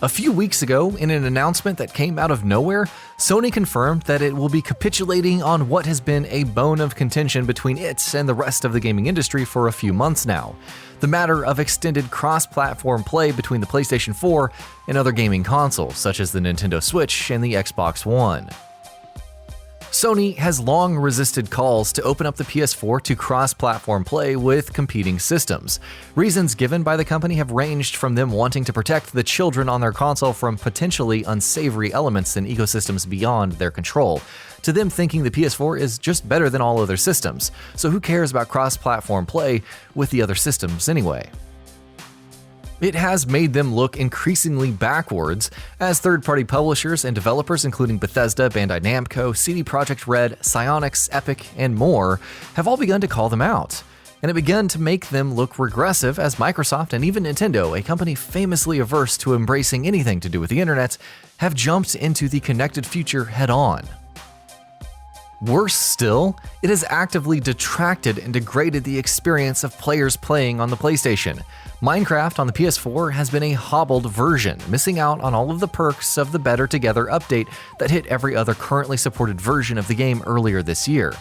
A few weeks ago, in an announcement that came out of nowhere, Sony confirmed that it will be capitulating on what has been a bone of contention between it and the rest of the gaming industry for a few months now: the matter of extended cross-platform play between the PlayStation 4 and other gaming consoles, such as the Nintendo Switch and the Xbox One. Sony has long resisted calls to open up the PS4 to cross-platform play with competing systems. Reasons given by the company have ranged from them wanting to protect the children on their console from potentially unsavory elements in ecosystems beyond their control, to them thinking the PS4 is just better than all other systems, so who cares about cross-platform play with the other systems anyway? It has made them look increasingly backwards, as third-party publishers and developers including Bethesda, Bandai Namco, CD Projekt Red, Psyonix, Epic, and more have all begun to call them out. And it began to make them look regressive as Microsoft and even Nintendo, a company famously averse to embracing anything to do with the internet, have jumped into the connected future head-on. Worse still, it has actively detracted and degraded the experience of players playing on the PlayStation. Minecraft on the PS4 has been a hobbled version, missing out on all of the perks of the Better Together update that hit every other currently supported version of the game earlier this year.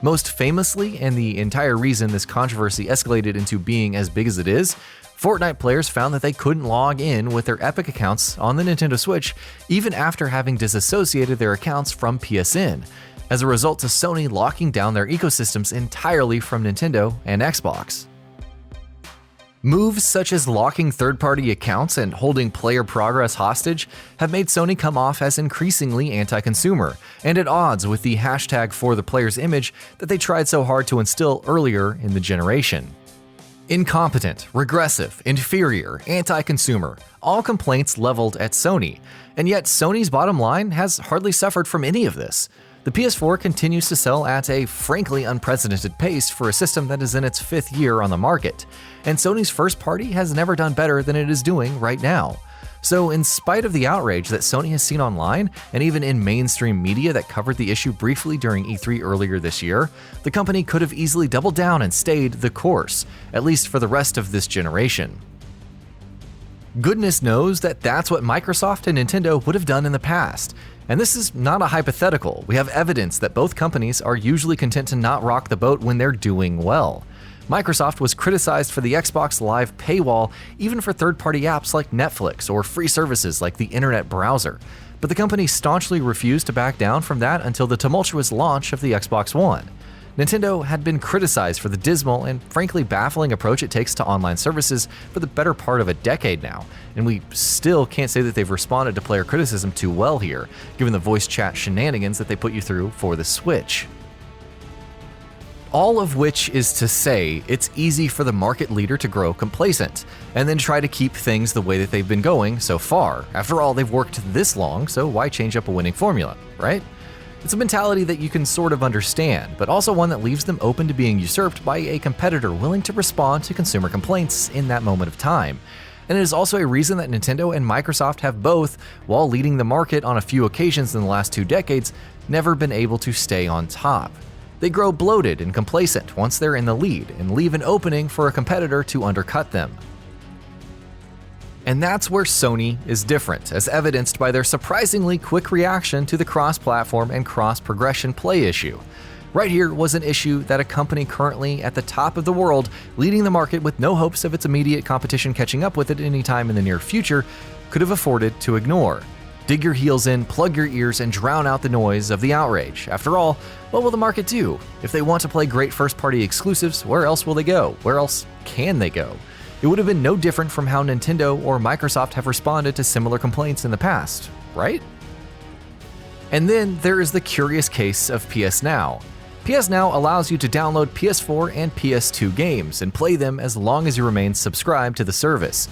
Most famously, and the entire reason this controversy escalated into being as big as it is, Fortnite players found that they couldn't log in with their Epic accounts on the Nintendo Switch even after having disassociated their accounts from PSN, as a result of Sony locking down their ecosystems entirely from Nintendo and Xbox. Moves such as locking third-party accounts and holding player progress hostage have made Sony come off as increasingly anti-consumer and at odds with the hashtag for the player's image that they tried so hard to instill earlier in the generation. Incompetent, regressive, inferior, anti-consumer, all complaints leveled at Sony, and yet Sony's bottom line has hardly suffered from any of this. The PS4 continues to sell at a frankly unprecedented pace for a system that is in its 5th year on the market, and Sony's first party has never done better than it is doing right now. So in spite of the outrage that Sony has seen online, and even in mainstream media that covered the issue briefly during E3 earlier this year, the company could have easily doubled down and stayed the course, at least for the rest of this generation. Goodness knows that that's what Microsoft and Nintendo would have done in the past. And this is not a hypothetical. We have evidence that both companies are usually content to not rock the boat when they're doing well. Microsoft was criticized for the Xbox Live paywall, even for third-party apps like Netflix or free services like the internet browser. But the company staunchly refused to back down from that until the tumultuous launch of the Xbox One. Nintendo had been criticized for the dismal and frankly baffling approach it takes to online services for the better part of a decade now, and we still can't say that they've responded to player criticism too well here, given the voice chat shenanigans that they put you through for the Switch. All of which is to say, it's easy for the market leader to grow complacent, and then try to keep things the way that they've been going so far. After all, they've worked this long, so why change up a winning formula, right? It's a mentality that you can sort of understand, but also one that leaves them open to being usurped by a competitor willing to respond to consumer complaints in that moment of time. And it is also a reason that Nintendo and Microsoft have both, while leading the market on a few occasions in the last 2 decades, never been able to stay on top. They grow bloated and complacent once they're in the lead and leave an opening for a competitor to undercut them. And that's where Sony is different, as evidenced by their surprisingly quick reaction to the cross-platform and cross-progression play issue. Right here was an issue that a company currently at the top of the world, leading the market with no hopes of its immediate competition catching up with it anytime in the near future, could have afforded to ignore. Dig your heels in, plug your ears, and drown out the noise of the outrage. After all, what will the market do? If they want to play great first-party exclusives, where else will they go? Where else can they go? It would have been no different from how Nintendo or Microsoft have responded to similar complaints in the past, right? And then there is the curious case of PS Now. PS Now allows you to download PS4 and PS2 games and play them as long as you remain subscribed to the service.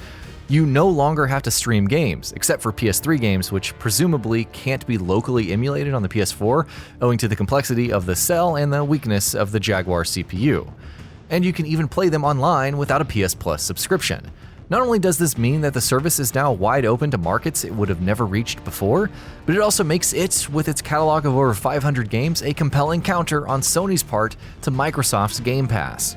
You no longer have to stream games, except for PS3 games, which presumably can't be locally emulated on the PS4, owing to the complexity of the cell and the weakness of the Jaguar CPU. And you can even play them online without a PS Plus subscription. Not only does this mean that the service is now wide open to markets it would have never reached before, but it also makes it, with its catalog of over 500 games, a compelling counter on Sony's part to Microsoft's Game Pass.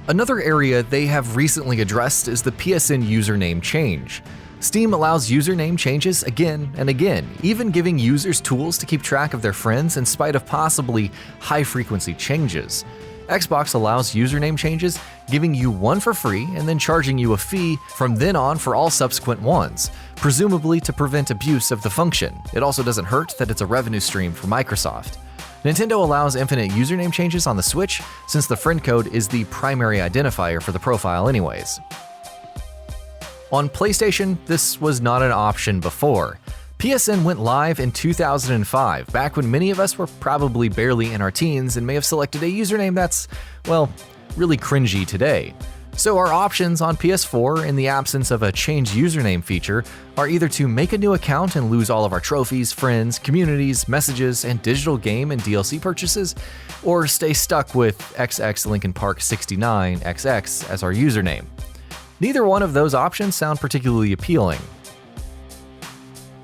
Another area they have recently addressed is the PSN username change. Steam allows username changes again and again, even giving users tools to keep track of their friends in spite of possibly high-frequency changes. Xbox allows username changes, giving you one for free and then charging you a fee from then on for all subsequent ones, presumably to prevent abuse of the function. It also doesn't hurt that it's a revenue stream for Microsoft. Nintendo allows infinite username changes on the Switch, since the friend code is the primary identifier for the profile anyways. On PlayStation, this was not an option before. PSN went live in 2005, back when many of us were probably barely in our teens and may have selected a username that's, well, really cringy today. So our options on PS4, in the absence of a change username feature, are either to make a new account and lose all of our trophies, friends, communities, messages, and digital game and DLC purchases, or stay stuck with XX Linkin Park 69XX as our username. Neither one of those options sound particularly appealing.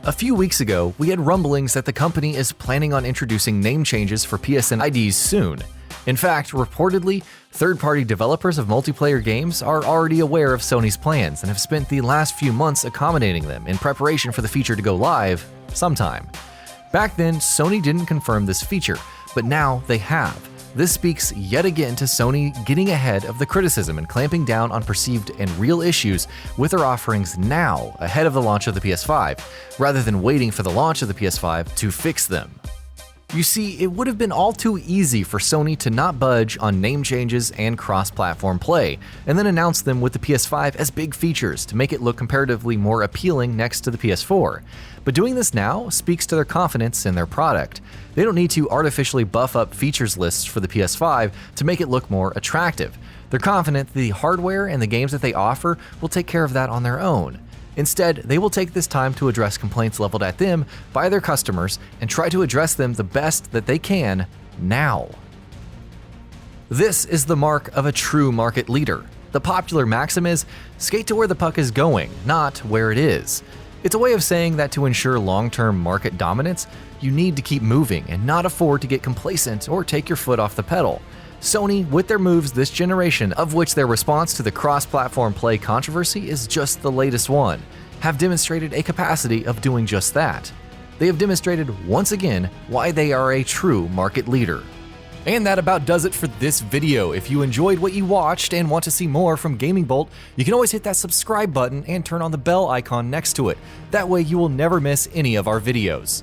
A few weeks ago, we had rumblings that the company is planning on introducing name changes for PSN IDs soon. In fact, reportedly, third-party developers of multiplayer games are already aware of Sony's plans and have spent the last few months accommodating them in preparation for the feature to go live sometime. Back then, Sony didn't confirm this feature, but now they have. This speaks yet again to Sony getting ahead of the criticism and clamping down on perceived and real issues with their offerings now, ahead of the launch of the PS5, rather than waiting for the launch of the PS5 to fix them. You see, it would have been all too easy for Sony to not budge on name changes and cross-platform play, and then announce them with the PS5 as big features to make it look comparatively more appealing next to the PS4. But doing this now speaks to their confidence in their product. They don't need to artificially buff up features lists for the PS5 to make it look more attractive. They're confident the hardware and the games that they offer will take care of that on their own. Instead, they will take this time to address complaints leveled at them by their customers and try to address them the best that they can now. This is the mark of a true market leader. The popular maxim is, skate to where the puck is going, not where it is. It's a way of saying that to ensure long-term market dominance, you need to keep moving and not afford to get complacent or take your foot off the pedal. Sony, with their moves this generation, of which their response to the cross-platform play controversy is just the latest one, have demonstrated a capacity of doing just that. They have demonstrated once again why they are a true market leader. And that about does it for this video. If you enjoyed what you watched and want to see more from Gaming Bolt, you can always hit that subscribe button and turn on the bell icon next to it. That way you will never miss any of our videos.